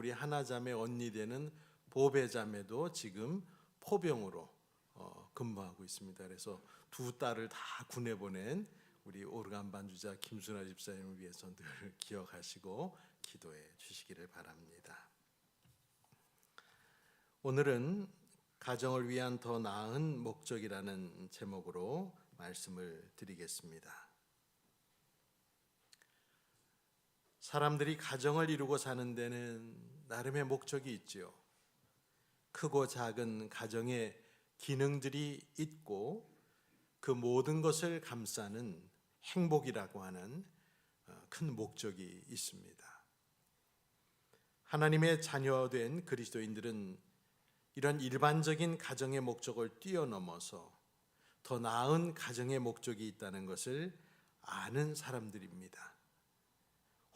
우리 하나자매 언니 되는 보배자매도 지금 포병으로 근무하고 있습니다. 그래서 두 딸을 다 군에 보낸 우리 오르간 반주자 김순아 집사님을 위해서 늘 기억하시고 기도해 주시기를 바랍니다. 오늘은 가정을 위한 더 나은 목적이라는 제목으로 말씀을 드리겠습니다. 사람들이 가정을 이루고 사는 데는 나름의 목적이 있지요. 크고 작은 가정의 기능들이 있고 그 모든 것을 감싸는 행복이라고 하는 큰 목적이 있습니다. 하나님의 자녀된 그리스도인들은 이런 일반적인 가정의 목적을 뛰어넘어서 더 나은 가정의 목적이 있다는 것을 아는 사람들입니다.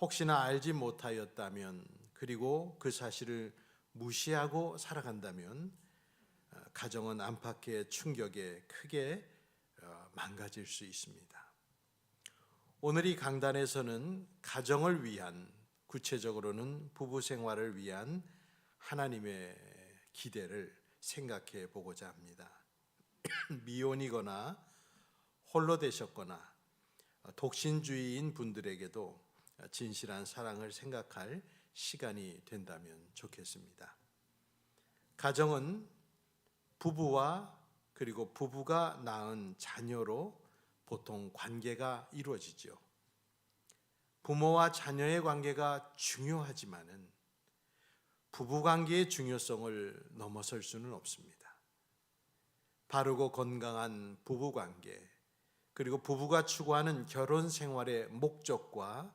혹시나 알지 못하였다면, 그리고 그 사실을 무시하고 살아간다면 가정은 안팎의 충격에 크게 망가질 수 있습니다. 오늘 이 강단에서는 가정을 위한, 구체적으로는 부부 생활을 위한 하나님의 기대를 생각해 보고자 합니다. 미혼이거나 홀로 되셨거나 독신주의인 분들에게도 진실한 사랑을 생각할 시간이 된다면 좋겠습니다. 가정은 부부와 그리고 부부가 낳은 자녀로 보통 관계가 이루어지죠. 부모와 자녀의 관계가 중요하지만은 부부관계의 중요성을 넘어설 수는 없습니다. 바르고 건강한 부부관계, 그리고 부부가 추구하는 결혼 생활의 목적과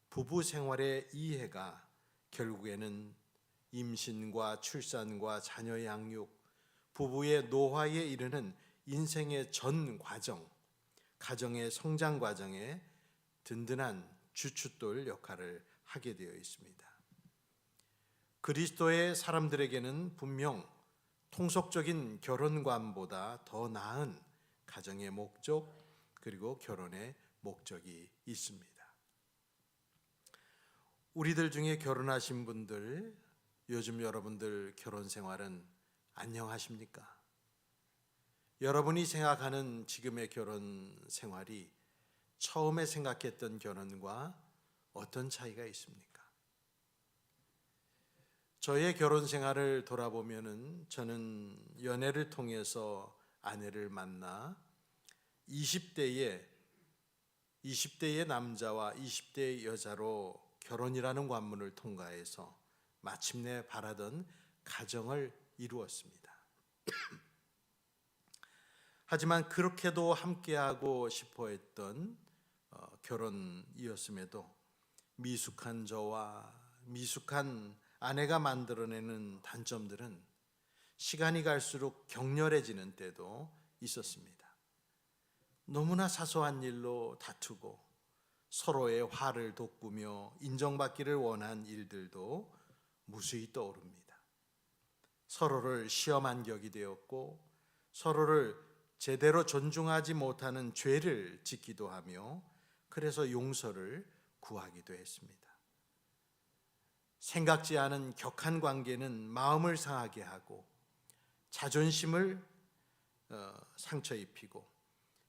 부부 생활의 이해가 결국에는 임신과 출산과 자녀 양육, 부부의 노화에 이르는 인생의 전 과정, 가정의 성장 과정에 든든한 주춧돌 역할을 하게 되어 있습니다. 그리스도의 사람들에게는 분명 통속적인 결혼관보다 더 나은 가정의 목적, 그리고 결혼의 목적이 있습니다. 우리들 중에 결혼하신 분들, 요즘 여러분들 결혼 생활은 안녕하십니까? 여러분이 생각하는 지금의 결혼 생활이 처음에 생각했던 결혼과 어떤 차이가 있습니까? 저의 결혼 생활을 돌아보면은 저는 연애를 통해서 아내를 만나 20대의 남자와 20대의 여자로 결혼이라는 관문을 통과해서 마침내 바라던 가정을 이루었습니다. 하지만 그렇게도 함께하고 싶어 했던 결혼이었음에도 미숙한 저와 미숙한 아내가 만들어내는 단점들은 시간이 갈수록 격렬해지는 때도 있었습니다. 너무나 사소한 일로 다투고 서로의 화를 돋구며 인정받기를 원한 일들도 무수히 떠오릅니다. 서로를 시험한 격이 되었고 서로를 제대로 존중하지 못하는 죄를 짓기도 하며 그래서 용서를 구하기도 했습니다. 생각지 않은 격한 관계는 마음을 상하게 하고 자존심을 상처 입히고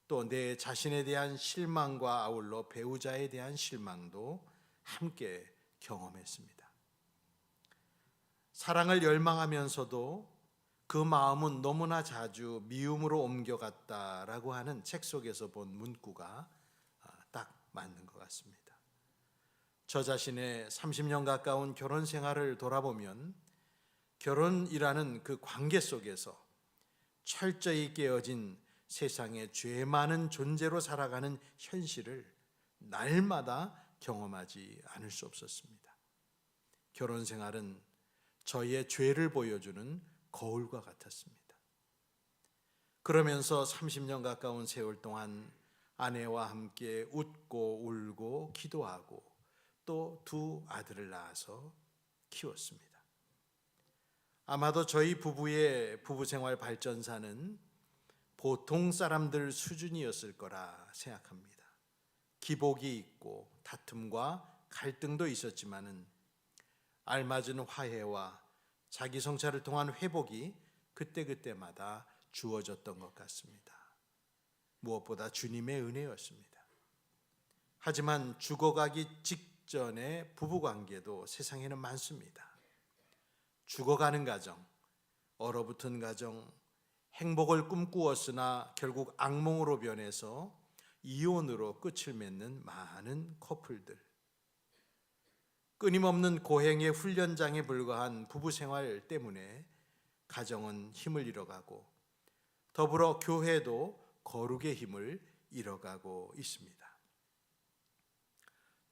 또 내 자신에 대한 실망과 아울러 배우자에 대한 실망도 함께 경험했습니다. 사랑을 열망하면서도 그 마음은 너무나 자주 미움으로 옮겨갔다라고 하는 책 속에서 본 문구가 딱 맞는 것 같습니다. 저 자신의 30년 가까운 결혼 생활을 돌아보면 결혼이라는 그 관계 속에서 철저히 깨어진 세상의 죄 많은 존재로 살아가는 현실을 날마다 경험하지 않을 수 없었습니다. 결혼 생활은 저의 죄를 보여주는 거울과 같았습니다. 그러면서 30년 가까운 세월 동안 아내와 함께 웃고 울고 기도하고 또 두 아들을 낳아서 키웠습니다. 아마도 저희 부부의 부부생활 발전사는 보통 사람들 수준이었을 거라 생각합니다. 기복이 있고 다툼과 갈등도 있었지만은 알맞은 화해와 자기 성찰을 통한 회복이 그때그때마다 주어졌던 것 같습니다. 무엇보다 주님의 은혜였습니다. 하지만 죽어가기 직전의 부부관계도 세상에는 많습니다. 죽어가는 가정, 얼어붙은 가정, 행복을 꿈꾸었으나 결국 악몽으로 변해서 이혼으로 끝을 맺는 많은 커플들, 끊임없는 고행의 훈련장에 불과한 부부 생활 때문에 가정은 힘을 잃어가고 더불어 교회도 거룩의 힘을 잃어가고 있습니다.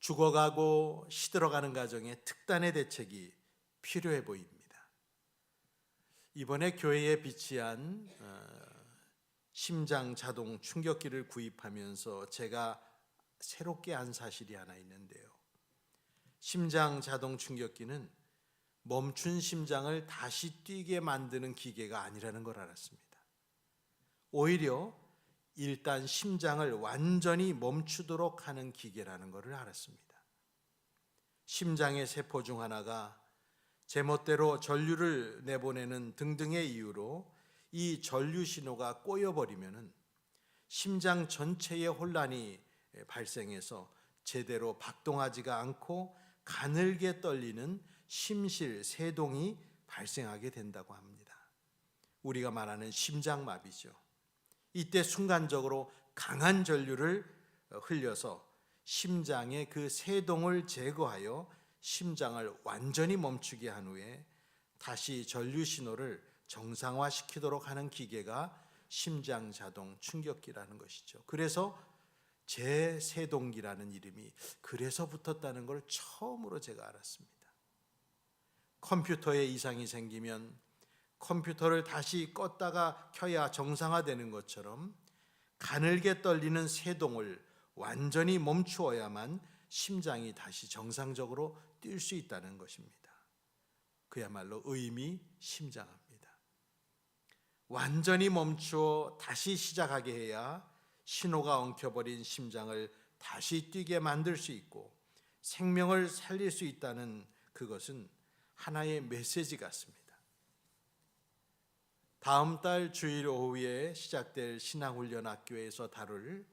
죽어가고 시들어가는 가정에 특단의 대책이 필요해 보입니다. 이번에 교회에 비치한 심장 자동 충격기를 구입하면서 제가 새롭게 한 사실이 하나 있는데요. 심장 자동 충격기는 멈춘 심장을 다시 뛰게 만드는 기계가 아니라는 걸 알았습니다. 오히려 일단 심장을 완전히 멈추도록 하는 기계라는 것을 알았습니다. 심장의 세포 중 하나가 제멋대로 전류를 내보내는 등등의 이유로 이 전류 신호가 꼬여버리면 심장 전체에 혼란이 발생해서 제대로 박동하지가 않고 가늘게 떨리는 심실세동이 발생하게 된다고 합니다. 우리가 말하는 심장마비죠. 이때 순간적으로 강한 전류를 흘려서 심장의 그 세동을 제거하여 심장을 완전히 멈추게 한 후에 다시 전류 신호를 정상화시키도록 하는 기계가 심장 자동 충격기라는 것이죠. 그래서 제세동기라는 이름이 그래서 붙었다는 걸 처음으로 제가 알았습니다. 컴퓨터에 이상이 생기면 컴퓨터를 다시 껐다가 켜야 정상화되는 것처럼 가늘게 떨리는 세동을 완전히 멈추어야만 심장이 다시 정상적으로 뛸 수 있다는 것입니다. 그야말로 의미심장합니다. 완전히 멈추어 다시 시작하게 해야 신호가 엉켜버린 심장을 다시 뛰게 만들 수 있고 생명을 살릴 수 있다는 그것은 하나의 메시지 같습니다. 다음 달 주일 오후에 시작될 신앙훈련학교에서 다룰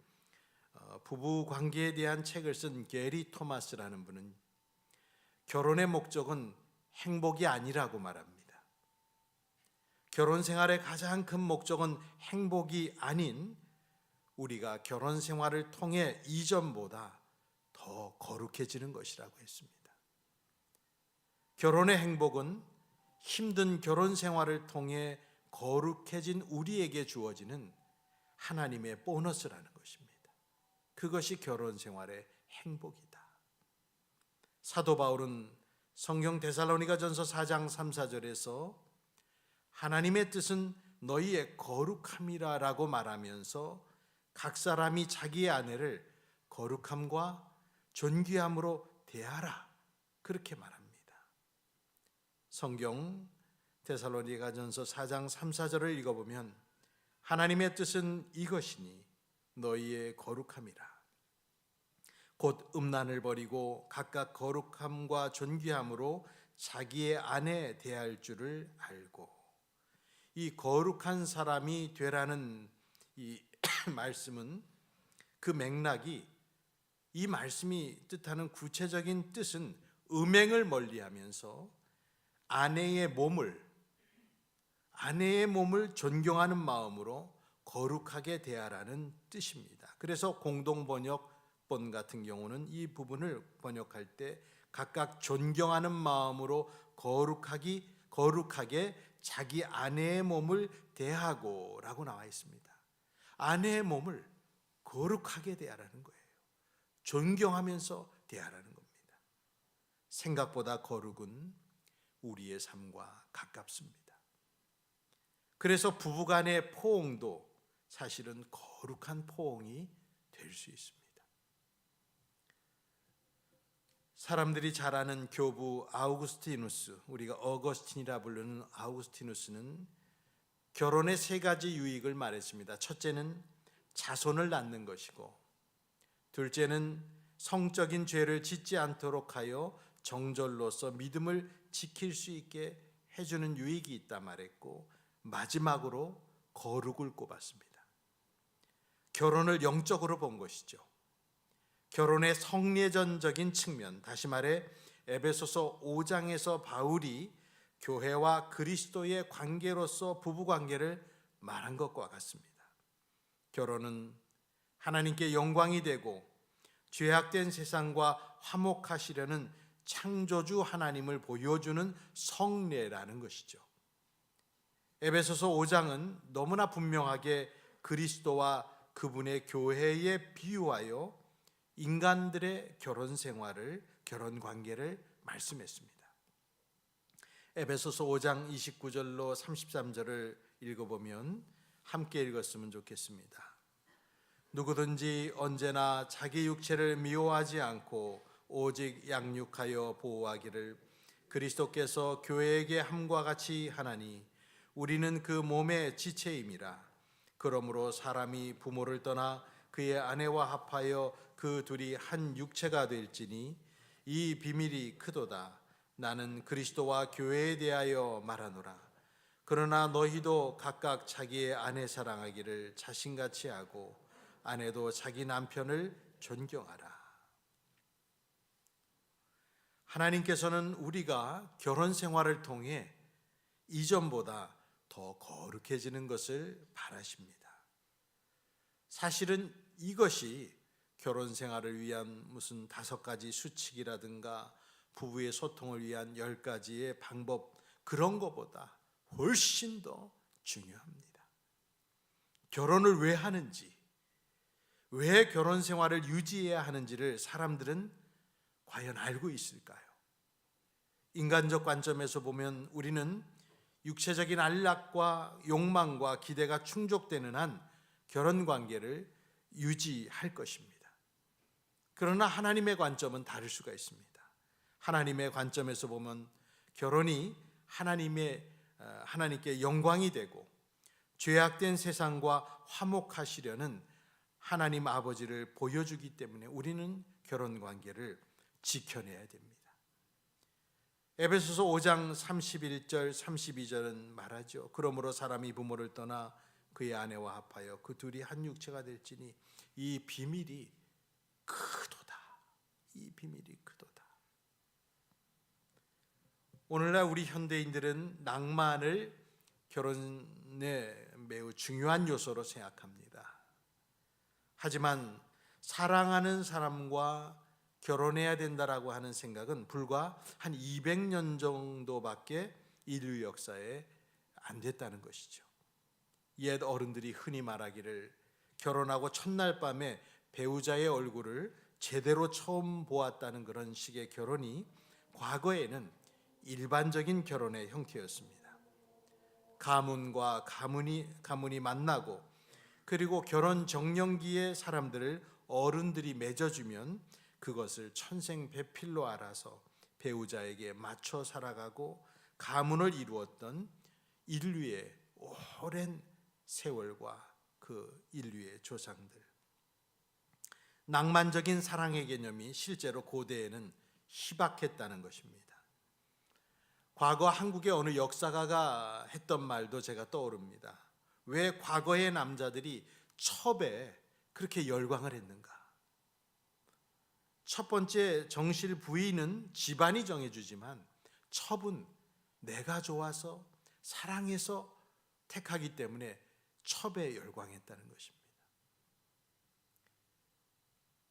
부부 관계에 대한 책을 쓴 게리 토마스라는 분은 결혼의 목적은 행복이 아니라고 말합니다. 결혼 생활의 가장 큰 목적은 행복이 아닌 우리가 결혼 생활을 통해 이전보다 더 거룩해지는 것이라고 했습니다. 결혼의 행복은 힘든 결혼 생활을 통해 거룩해진 우리에게 주어지는 하나님의 보너스라는 것입니다. 그것이 결혼 생활의 행복이다. 사도 바울은 성경 데살로니가전서 4장 3, 4절에서 하나님의 뜻은 너희의 거룩함이라라고 말하면서 각 사람이 자기의 아내를 거룩함과 존귀함으로 대하라 그렇게 말합니다. 성경 데살로니가전서 4장 3, 4절을 읽어보면 하나님의 뜻은 이것이니 너희의 거룩함이라. 곧 음란을 버리고 각각 거룩함과 존귀함으로 자기의 아내 대할 줄을 알고. 이 거룩한 사람이 되라는 이 말씀은 그 맥락이 이 말씀이 뜻하는 구체적인 뜻은 음행을 멀리하면서 아내의 몸을 존경하는 마음으로 거룩하게 대하라는 뜻입니다. 그래서 공동번역본 같은 경우는 이 부분을 번역할 때 각각 존경하는 마음으로 거룩하게 자기 아내의 몸을 대하고 라고 나와 있습니다. 아내의 몸을 거룩하게 대하라는 거예요. 존경하면서 대하라는 겁니다. 생각보다 거룩은 우리의 삶과 가깝습니다. 그래서 부부간의 포옹도 사실은 거룩한 포옹이 될 수 있습니다. 사람들이 잘 아는 교부 아우구스티누스, 우리가 어거스틴이라 부르는 아우구스티누스는 결혼의 3가지 유익을 말했습니다. 첫째는 자손을 낳는 것이고, 둘째는 성적인 죄를 짓지 않도록 하여 정절로서 믿음을 지킬 수 있게 해주는 유익이 있다 말했고, 마지막으로 거룩을 꼽았습니다. 결혼을 영적으로 본 것이죠. 결혼의 성례전적인 측면, 다시 말해 에베소서 5장에서 바울이 교회와 그리스도의 관계로서 부부 관계를 말한 것과 같습니다. 결혼은 하나님께 영광이 되고 죄악된 세상과 화목하시려는 창조주 하나님을 보여주는 성례라는 것이죠. 에베소서 5장은 너무나 분명하게 그리스도와 그분의 교회에 비유하여 인간들의 결혼 생활을, 결혼 관계를 말씀했습니다. 에베소서 5장 29절로 33절을 읽어보면 함께 읽었으면 좋겠습니다. 누구든지 언제나 자기 육체를 미워하지 않고 오직 양육하여 보호하기를 그리스도께서 교회에게 함과 같이 하나니 우리는 그 몸의 지체임이라. 그러므로 사람이 부모를 떠나 그의 아내와 합하여 그 둘이 한 육체가 될지니 이 비밀이 크도다. 나는 그리스도와 교회에 대하여 말하노라. 그러나 너희도 각각 자기의 아내 사랑하기를 자신같이 하고 아내도 자기 남편을 존경하라. 하나님께서는 우리가 결혼 생활을 통해 이전보다 더 거룩해지는 것을 바라십니다. 사실은 이것이 결혼 생활을 위한 무슨 5가지 수칙이라든가 부부의 소통을 위한 10가지의 방법, 그런 것보다 훨씬 더 중요합니다. 결혼을 왜 하는지, 왜 결혼 생활을 유지해야 하는지를 사람들은 과연 알고 있을까요? 인간적 관점에서 보면 우리는 육체적인 안락과 욕망과 기대가 충족되는 한 결혼 관계를 유지할 것입니다. 그러나 하나님의 관점은 다를 수가 있습니다. 하나님의 관점에서 보면 결혼이 하나님께 영광이 되고 죄악된 세상과 화목하시려는 하나님 아버지를 보여주기 때문에 우리는 결혼 관계를 지켜내야 됩니다. 에베소서 5장 31절 32절은 말하죠. 그러므로 사람이 부모를 떠나 그의 아내와 합하여 그 둘이 한 육체가 될지니 이 비밀이 크도다. 이 비밀이 크도다. 오늘날 우리 현대인들은 낭만을 결혼에 매우 중요한 요소로 생각합니다. 하지만 사랑하는 사람과 결혼해야 된다라고 하는 생각은 불과 한 200년 정도밖에 인류 역사에 안 됐다는 것이죠. 옛 어른들이 흔히 말하기를 결혼하고 첫날 밤에 배우자의 얼굴을 제대로 처음 보았다는 그런 식의 결혼이 과거에는 일반적인 결혼의 형태였습니다. 가문과 가문이 만나고 그리고 결혼 정년기에 사람들을 어른들이 맺어주면 그것을 천생배필로 알아서 배우자에게 맞춰 살아가고 가문을 이루었던 인류의 오랜 세월과 그 인류의 조상들. 낭만적인 사랑의 개념이 실제로 고대에는 희박했다는 것입니다. 과거 한국의 어느 역사가가 했던 말도 제가 떠오릅니다. 왜 과거의 남자들이 첩에 그렇게 열광을 했는가? 첫 번째 정실 부인은 집안이 정해주지만 첩은 내가 좋아서 사랑해서 택하기 때문에 첩에 열광했다는 것입니다.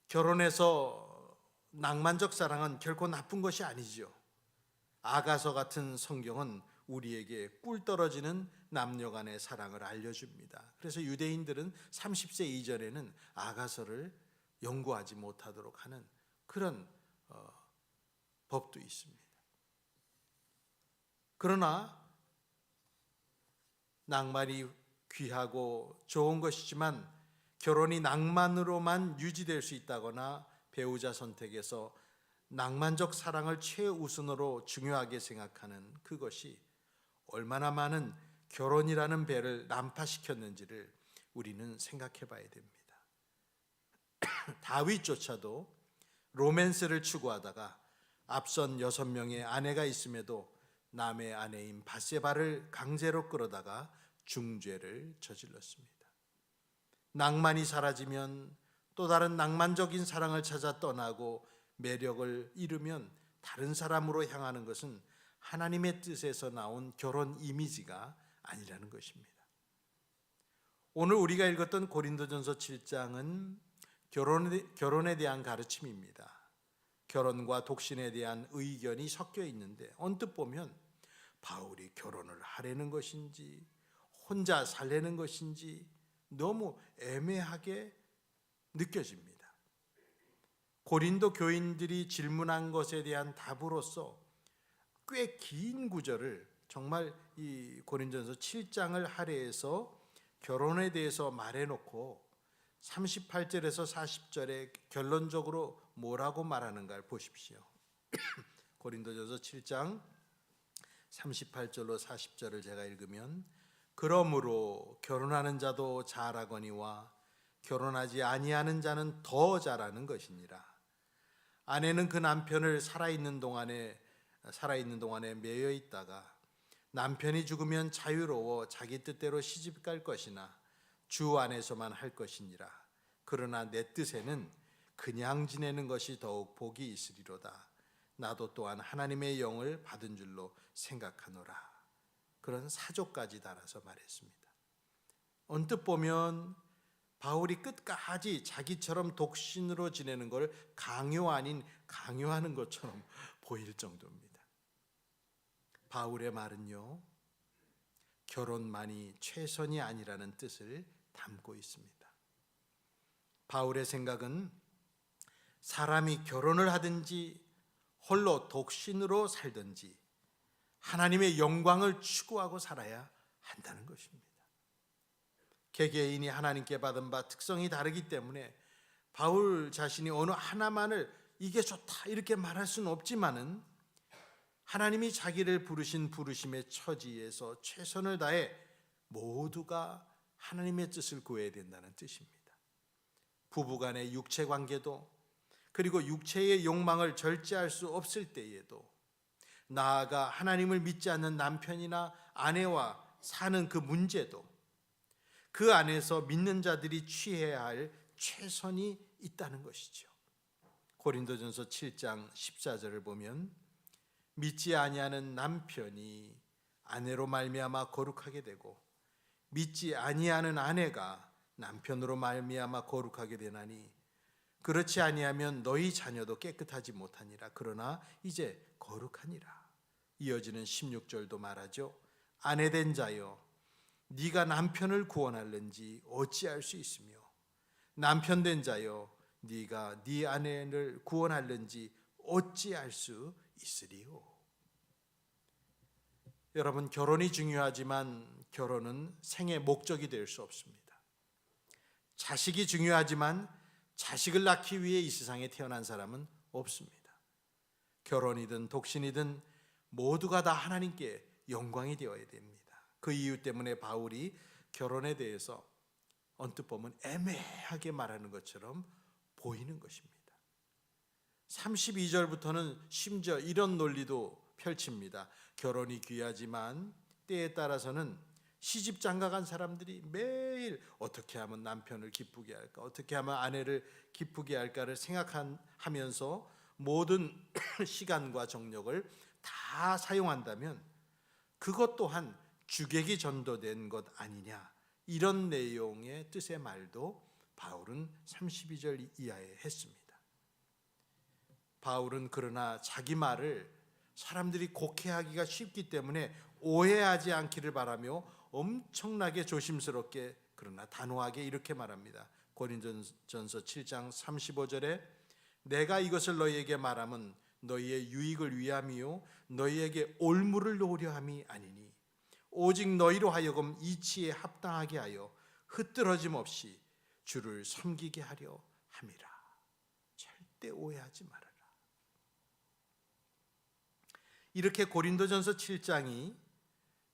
결혼해서 낭만적 사랑은 결코 나쁜 것이 아니죠. 아가서 같은 성경은 우리에게 꿀 떨어지는 남녀 간의 사랑을 알려줍니다. 그래서 유대인들은 30세 이전에는 아가서를 연구하지 못하도록 하는 그런 법도 있습니다. 그러나 낭만이 귀하고 좋은 것이지만 결혼이 낭만으로만 유지될 수 있다거나 배우자 선택에서 낭만적 사랑을 최우선으로 중요하게 생각하는 그것이 얼마나 많은 결혼이라는 배를 난파시켰는지를 우리는 생각해 봐야 됩니다. 다윗조차도 로맨스를 추구하다가 앞선 6명의 아내가 있음에도 남의 아내인 밧세바를 강제로 끌어다가 중죄를 저질렀습니다. 낭만이 사라지면 또 다른 낭만적인 사랑을 찾아 떠나고 매력을 잃으면 다른 사람으로 향하는 것은 하나님의 뜻에서 나온 결혼 이미지가 아니라는 것입니다. 오늘 우리가 읽었던 고린도전서 7장은 결혼에 대한 가르침입니다. 결혼과 독신에 대한 의견이 섞여 있는데 언뜻 보면 바울이 결혼을 하려는 것인지 혼자 살려는 것인지 너무 애매하게 느껴집니다. 고린도 교인들이 질문한 것에 대한 답으로서 꽤 긴 구절을 정말 이 고린도전서 7장을 할애해서 결혼에 대해서 말해놓고 38절에서 40절에 결론적으로 뭐라고 말하는가를 보십시오. 고린도전서 7장 38절로 40절을 제가 읽으면 그러므로 결혼하는 자도 잘하거니와 결혼하지 아니하는 자는 더 잘하는 것이니라. 아내는 그 남편을 살아있는 동안에 매여 있다가 남편이 죽으면 자유로워 자기 뜻대로 시집갈 것이나 주 안에서만 할 것이니라. 그러나 내 뜻에는 그냥 지내는 것이 더욱 복이 있으리로다. 나도 또한 하나님의 영을 받은 줄로 생각하노라. 그런 사조까지 달아서 말했습니다. 언뜻 보면 바울이 끝까지 자기처럼 독신으로 지내는 걸 강요 아닌 강요하는 것처럼 보일 정도입니다. 바울의 말은요, 결혼만이 최선이 아니라는 뜻을 담고 있습니다. 바울의 생각은 사람이 결혼을 하든지 홀로 독신으로 살든지 하나님의 영광을 추구하고 살아야 한다는 것입니다. 개개인이 하나님께 받은 바 특성이 다르기 때문에 바울 자신이 어느 하나만을 이게 좋다 이렇게 말할 수는 없지만은 하나님이 자기를 부르신 부르심의 처지에서 최선을 다해 모두가 하나님의 뜻을 구해야 된다는 뜻입니다. 부부간의 육체 관계도 그리고 육체의 욕망을 절제할 수 없을 때에도 나아가 하나님을 믿지 않는 남편이나 아내와 사는 그 문제도 그 안에서 믿는 자들이 취해야 할 최선이 있다는 것이죠. 고린도전서 7장 14절을 보면 믿지 아니하는 남편이 아내로 말미암아 거룩하게 되고 믿지 아니하는 아내가 남편으로 말미암아 거룩하게 되나니 그렇지 아니하면 너희 자녀도 깨끗하지 못하니라. 그러나 이제 거룩하니라. 이어지는 16절도 말하죠. 아내된 자여 네가 남편을 구원할는지 어찌할 수 있으며 남편된 자여 네가 네 아내를 구원할는지 어찌할 수 있으리요. 여러분, 결혼이 중요하지만 결혼은 생의 목적이 될 수 없습니다. 자식이 중요하지만 자식을 낳기 위해 이 세상에 태어난 사람은 없습니다. 결혼이든 독신이든 모두가 다 하나님께 영광이 되어야 됩니다. 그 이유 때문에 바울이 결혼에 대해서 언뜻 보면 애매하게 말하는 것처럼 보이는 것입니다. 32절부터는 심지어 이런 논리도 펼칩니다. 결혼이 귀하지만 때에 따라서는 시집 장가간 사람들이 매일 어떻게 하면 남편을 기쁘게 할까, 어떻게 하면 아내를 기쁘게 할까를 생각하면서 모든 시간과 정력을 다 사용한다면 그것 또한 주객이 전도된 것 아니냐, 이런 내용의 뜻의 말도 바울은 32절 이하에 했습니다. 바울은 그러나 자기 말을 사람들이 곡해하기가 쉽기 때문에 오해하지 않기를 바라며 엄청나게 조심스럽게 그러나 단호하게 이렇게 말합니다. 고린도전서 7장 35절에 내가 이것을 너희에게 말함은 너희의 유익을 위함이요 너희에게 올무를 놓으려 함이 아니니 오직 너희로 하여금 이치에 합당하게 하여 흩뜨러짐 없이 주를 섬기게 하려 함이라. 절대 오해하지 말아라. 이렇게 고린도전서 7장이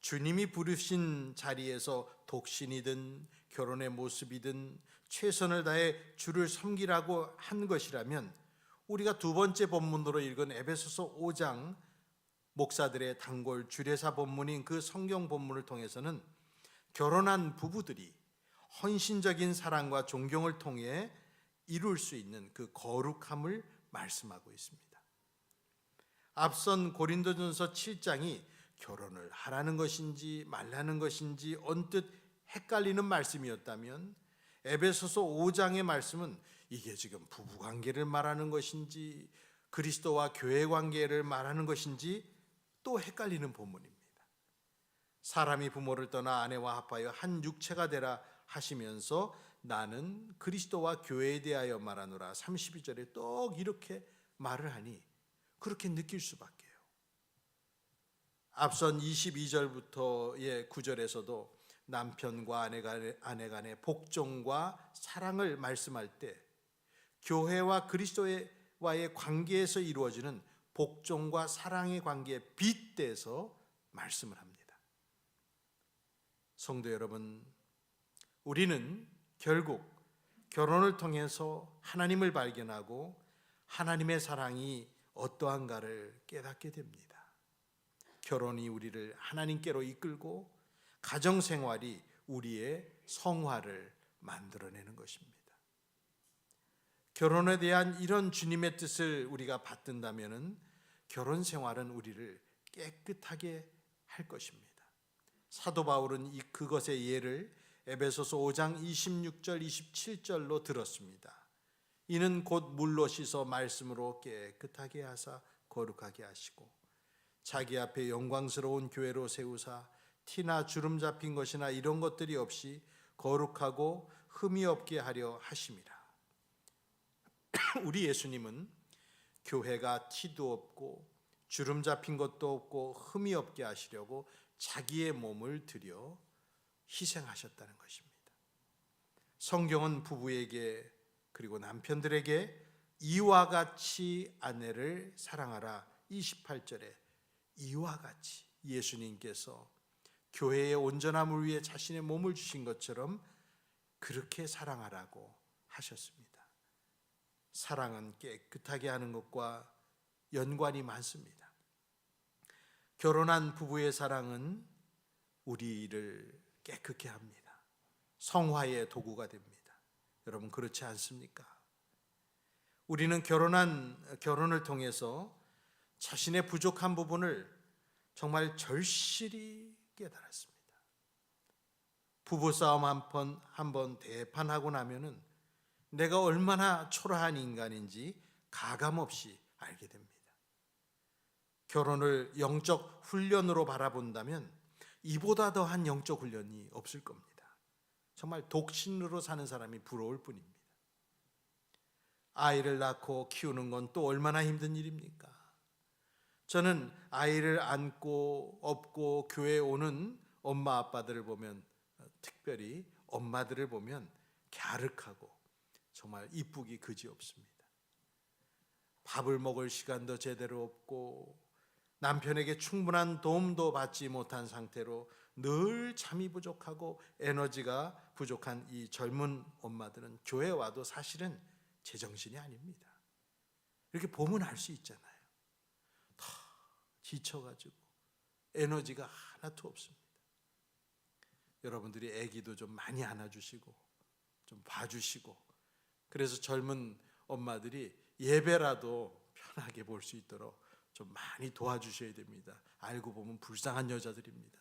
주님이 부르신 자리에서 독신이든 결혼의 모습이든 최선을 다해 주를 섬기라고 한 것이라면 우리가 두 번째 본문으로 읽은 에베소서 5장 목사들의 단골 주례사 본문인 그 성경 본문을 통해서는 결혼한 부부들이 헌신적인 사랑과 존경을 통해 이룰 수 있는 그 거룩함을 말씀하고 있습니다. 앞선 고린도전서 7장이 결혼을 하라는 것인지 말라는 것인지 언뜻 헷갈리는 말씀이었다면 에베소서 5장의 말씀은 이게 지금 부부 관계를 말하는 것인지 그리스도와 교회 관계를 말하는 것인지 또 헷갈리는 본문입니다. 사람이 부모를 떠나 아내와 합하여 한 육체가 되라 하시면서 나는 그리스도와 교회에 대하여 말하노라 32절에 또 이렇게 말을 하니 그렇게 느낄 수밖에요. 앞선 22절부터의 9절에서도 남편과 아내 간의 복종과 사랑을 말씀할 때 교회와 그리스도와의 관계에서 이루어지는 복종과 사랑의 관계에 빗대서 말씀을 합니다. 성도 여러분, 우리는 결국 결혼을 통해서 하나님을 발견하고 하나님의 사랑이 어떠한가를 깨닫게 됩니다. 결혼이 우리를 하나님께로 이끌고 가정생활이 우리의 성화를 만들어내는 것입니다. 결혼에 대한 이런 주님의 뜻을 우리가 받든다면 결혼 생활은 우리를 깨끗하게 할 것입니다. 사도 바울은 그것의 예를 에베소서 5장 26절 27절로 들었습니다. 이는 곧 물로 씻어 말씀으로 깨끗하게 하사 거룩하게 하시고 자기 앞에 영광스러운 교회로 세우사 티나 주름 잡힌 것이나 이런 것들이 없이 거룩하고 흠이 없게 하려 하심이라. 우리 예수님은 교회가 티도 없고 주름 잡힌 것도 없고 흠이 없게 하시려고 자기의 몸을 들여 희생하셨다는 것입니다. 성경은 부부에게 그리고 남편들에게 이와 같이 아내를 사랑하라 28절에 이와 같이 예수님께서 교회의 온전함을 위해 자신의 몸을 주신 것처럼 그렇게 사랑하라고 하셨습니다. 사랑은 깨끗하게 하는 것과 연관이 많습니다. 결혼한 부부의 사랑은 우리를 깨끗게 합니다. 성화의 도구가 됩니다. 여러분 그렇지 않습니까? 우리는 결혼을 통해서 자신의 부족한 부분을 정말 절실히 깨달았습니다. 부부싸움 한 번 대판하고 나면은 내가 얼마나 초라한 인간인지 가감없이 알게 됩니다. 결혼을 영적 훈련으로 바라본다면 이보다 더한 영적 훈련이 없을 겁니다. 정말 독신으로 사는 사람이 부러울 뿐입니다. 아이를 낳고 키우는 건 또 얼마나 힘든 일입니까? 저는 아이를 안고 업고 교회에 오는 엄마 아빠들을 보면, 특별히 엄마들을 보면 갸륵하고 정말 이쁘기 그지없습니다. 밥을 먹을 시간도 제대로 없고 남편에게 충분한 도움도 받지 못한 상태로 늘 잠이 부족하고 에너지가 부족한 이 젊은 엄마들은 교회 와도 사실은 제정신이 아닙니다. 이렇게 보면 알 수 있잖아요. 다 지쳐가지고 에너지가 하나도 없습니다. 여러분들이 아기도 좀 많이 안아주시고 좀 봐주시고 그래서 젊은 엄마들이 예배라도 편하게 볼 수 있도록 좀 많이 도와주셔야 됩니다. 알고 보면 불쌍한 여자들입니다.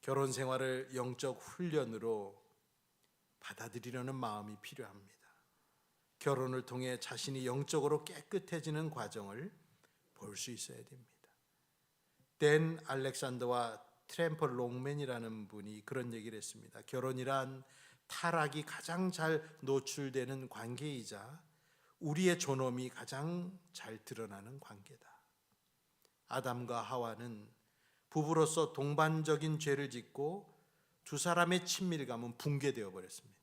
결혼 생활을 영적 훈련으로 받아들이려는 마음이 필요합니다. 결혼을 통해 자신이 영적으로 깨끗해지는 과정을 볼 수 있어야 됩니다. 댄 알렉산더와 트램펄 롱맨이라는 분이 그런 얘기를 했습니다. 결혼이란 타락이 가장 잘 노출되는 관계이자 우리의 존엄이 가장 잘 드러나는 관계다. 아담과 하와는 부부로서 동반적인 죄를 짓고 두 사람의 친밀감은 붕괴되어 버렸습니다.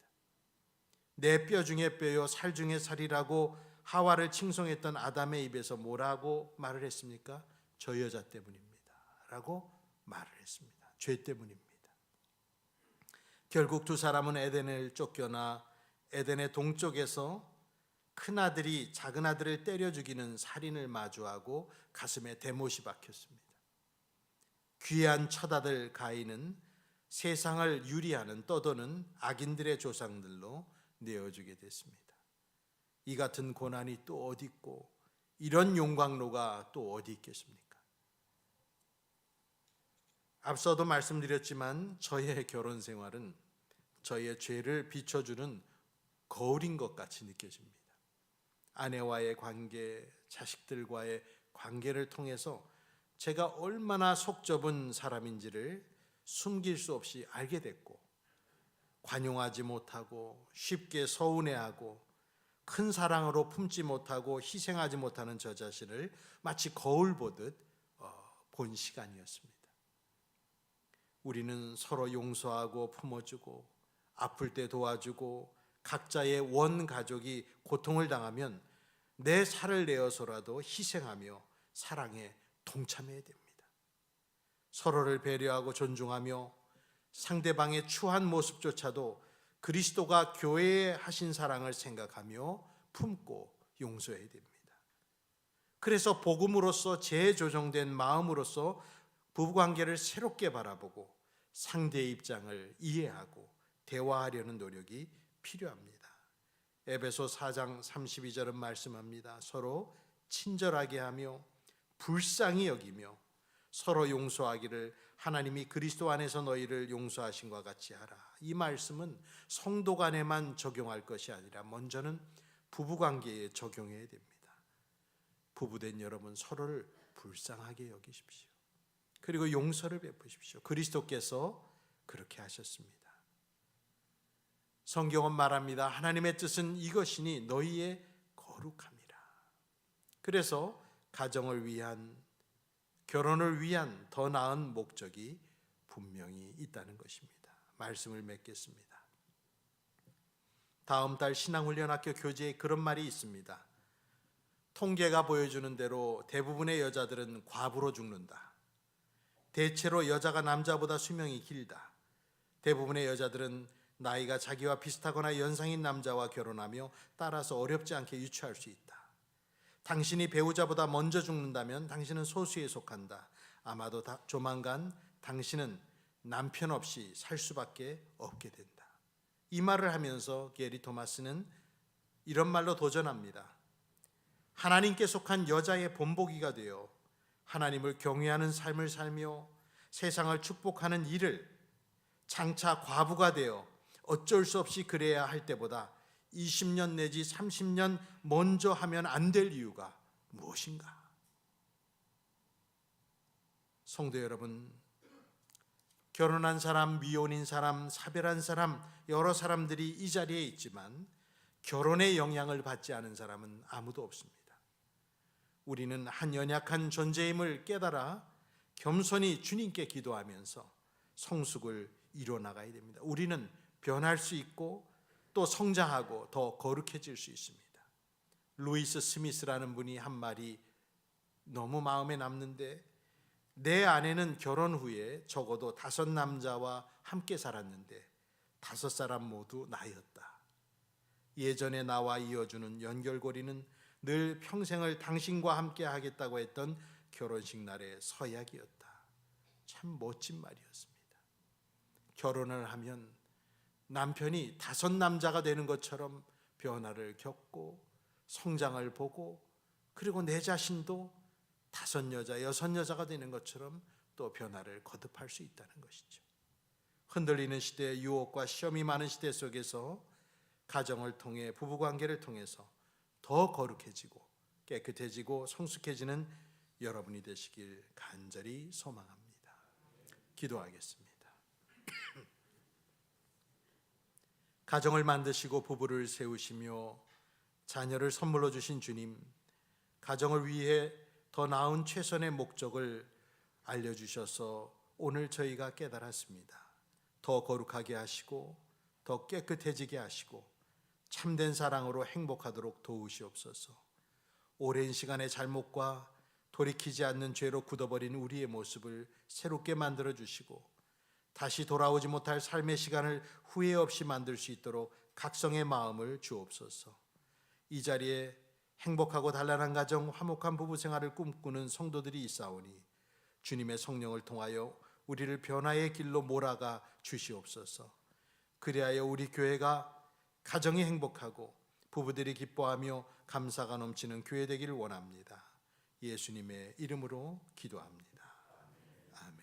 내 뼈 중에 뼈요 살 중에 살이라고 하와를 칭송했던 아담의 입에서 뭐라고 말을 했습니까? 저 여자 때문입니다 라고 말을 했습니다. 죄 때문입니다. 결국 두 사람은 에덴을 쫓겨나 에덴의 동쪽에서 큰아들이 작은아들을 때려 죽이는 살인을 마주하고 가슴에 대못이 박혔습니다. 귀한 첫아들 가인은 세상을 유리하는 떠도는 악인들의 조상들로 내어주게 됐습니다. 이 같은 고난이 또 어디 있고 이런 용광로가 또 어디 있겠습니까? 앞서도 말씀드렸지만 저의 결혼 생활은 저의 죄를 비춰주는 거울인 것 같이 느껴집니다. 아내와의 관계, 자식들과의 관계를 통해서 제가 얼마나 속 좁은 사람인지를 숨길 수 없이 알게 됐고, 관용하지 못하고 쉽게 서운해하고 큰 사랑으로 품지 못하고 희생하지 못하는 저 자신을 마치 거울 보듯 본 시간이었습니다. 우리는 서로 용서하고 품어주고 아플 때 도와주고 각자의 원 가족이 고통을 당하면 내 살을 내어서라도 희생하며 사랑에 동참해야 됩니다. 서로를 배려하고 존중하며 상대방의 추한 모습조차도 그리스도가 교회에 하신 사랑을 생각하며 품고 용서해야 됩니다. 그래서 복음으로서 재조정된 마음으로서 부부관계를 새롭게 바라보고 상대의 입장을 이해하고 대화하려는 노력이 필요합니다. 에베소 4장 32절은 말씀합니다. 서로 친절하게 하며 불쌍히 여기며 서로 용서하기를 하나님이 그리스도 안에서 너희를 용서하신 것 같이 하라. 이 말씀은 성도 간에만 적용할 것이 아니라 먼저는 부부관계에 적용해야 됩니다. 부부된 여러분, 서로를 불쌍하게 여기십시오. 그리고 용서를 베푸십시오. 그리스도께서 그렇게 하셨습니다. 성경은 말합니다. 하나님의 뜻은 이것이니 너희의 거룩함이라. 그래서 가정을 위한, 결혼을 위한 더 나은 목적이 분명히 있다는 것입니다. 말씀을 맺겠습니다. 다음 달 신앙훈련학교 교재에 그런 말이 있습니다. 통계가 보여주는 대로 대부분의 여자들은 과부로 죽는다. 대체로 여자가 남자보다 수명이 길다. 대부분의 여자들은 나이가 자기와 비슷하거나 연상인 남자와 결혼하며 따라서 어렵지 않게 유추할 수 있다. 당신이 배우자보다 먼저 죽는다면 당신은 소수에 속한다. 아마도 조만간 당신은 남편 없이 살 수밖에 없게 된다. 이 말을 하면서 게리 토마스는 이런 말로 도전합니다. 하나님께 속한 여자의 본보기가 되어 하나님을 경외하는 삶을 살며 세상을 축복하는 일을 장차 과부가 되어 어쩔 수 없이 그래야 할 때보다 20년 내지 30년 먼저 하면 안 될 이유가 무엇인가? 성도 여러분, 결혼한 사람, 미혼인 사람, 사별한 사람, 여러 사람들이 이 자리에 있지만 결혼의 영향을 받지 않은 사람은 아무도 없습니다. 우리는 한 연약한 존재임을 깨달아 겸손히 주님께 기도하면서 성숙을 이뤄나가야 됩니다. 우리는 변할 수 있고 또 성장하고 더 거룩해질 수 있습니다. 루이스 스미스라는 분이 한 말이 너무 마음에 남는데, 내 아내는 결혼 후에 적어도 5 남자와 함께 살았는데 5 사람 모두 나였다. 예전에 나와 이어주는 연결고리는 늘 평생을 당신과 함께 하겠다고 했던 결혼식 날의 서약이었다. 참 멋진 말이었습니다. 결혼을 하면 남편이 5 남자가 되는 것처럼 변화를 겪고 성장을 보고, 그리고 내 자신도 5 여자, 6 여자가 되는 것처럼 또 변화를 거듭할 수 있다는 것이죠. 흔들리는 시대, 유혹과 시험이 많은 시대 속에서 가정을 통해, 부부관계를 통해서 더 거룩해지고 깨끗해지고 성숙해지는 여러분이 되시길 간절히 소망합니다. 기도하겠습니다. 가정을 만드시고 부부를 세우시며 자녀를 선물로 주신 주님, 가정을 위해 더 나은 최선의 목적을 알려주셔서 오늘 저희가 깨달았습니다. 더 거룩하게 하시고 더 깨끗해지게 하시고 참된 사랑으로 행복하도록 도우시옵소서. 오랜 시간의 잘못과 돌이키지 않는 죄로 굳어버린 우리의 모습을 새롭게 만들어 주시고 다시 돌아오지 못할 삶의 시간을 후회 없이 만들 수 있도록 각성의 마음을 주옵소서. 이 자리에 행복하고 단란한 가정, 화목한 부부 생활을 꿈꾸는 성도들이 있사오니 주님의 성령을 통하여 우리를 변화의 길로 몰아가 주시옵소서. 그리하여 우리 교회가 가정이 행복하고 부부들이 기뻐하며 감사가 넘치는 교회 되기를 원합니다. 예수님의 이름으로 기도합니다. 아멘.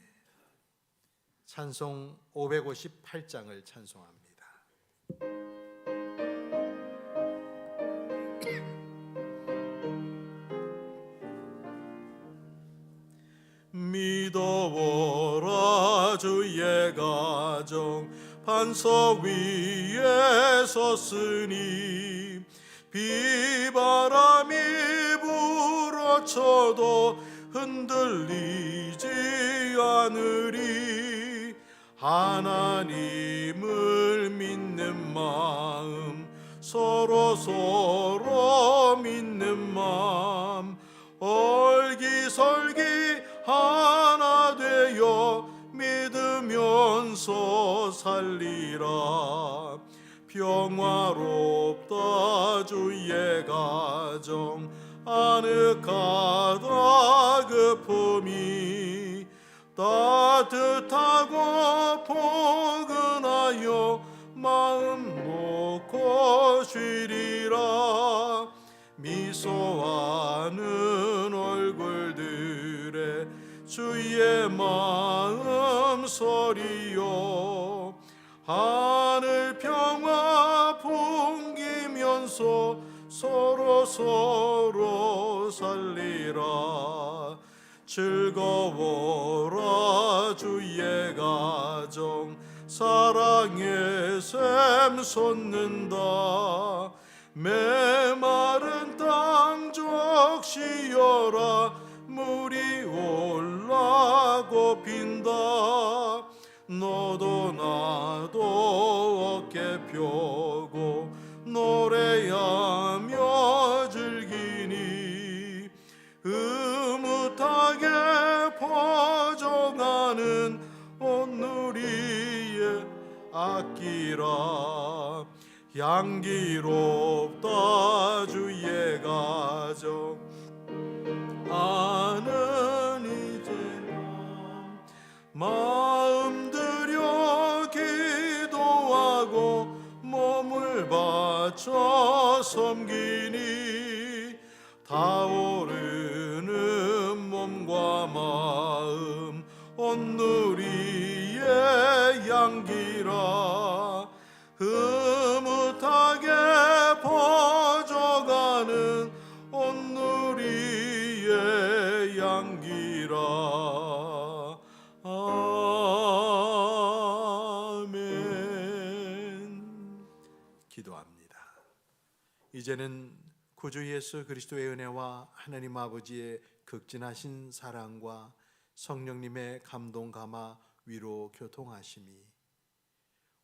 찬송 558장을 찬송합니다. 믿어보라 주의 가정 반석 위에 섰으니 비바람이 불어쳐도 흔들리지 않으리. 하나님을 믿는 마음, 서로 믿는 마음, 얼기설기 하나 되어 믿으면서 살리라. 평화롭다 주의 가정, 아늑하다 그 품이, 따뜻하고 포근하여 마음 놓고 쉬리라. 미소하는 얼굴들에 주의 마음 소리요. 하늘 평화 풍기면서 서로 살리라. 즐거워라 주의 가정, 사랑의 샘 솟는다. 메마른 땅 적시어라. 물이 올라고 빈다. 너도 나도 어깨 펴고 노래하며 즐기니 흐뭇하게 퍼져가는 온누리에 아끼라. 향기롭다 주의 가정, 아는 이제 마음 들여 기도하고 몸을 바쳐 섬기니 타오르는 몸과 마음 온누리의 향기라. 흐뭇하게 퍼져가는 온누리의 향기라. 아멘. 기도합니다. 이제는 구주 예수 그리스도의 은혜와 하나님 아버지의 극진하신 사랑과 성령님의 감동 감화 위로 교통하심이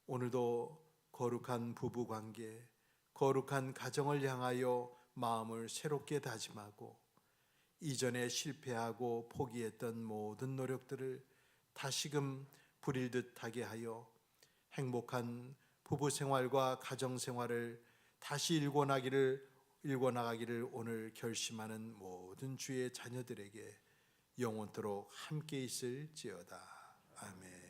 오늘도 거룩한 부부관계, 거룩한 가정을 향하여 마음을 새롭게 다짐하고 이전에 실패하고 포기했던 모든 노력들을 다시금 불일듯하게 하여 행복한 부부생활과 가정생활을 다시 일궈나가기를 오늘 결심하는 모든 주의 자녀들에게 영원토록 함께 있을지어다. 아멘.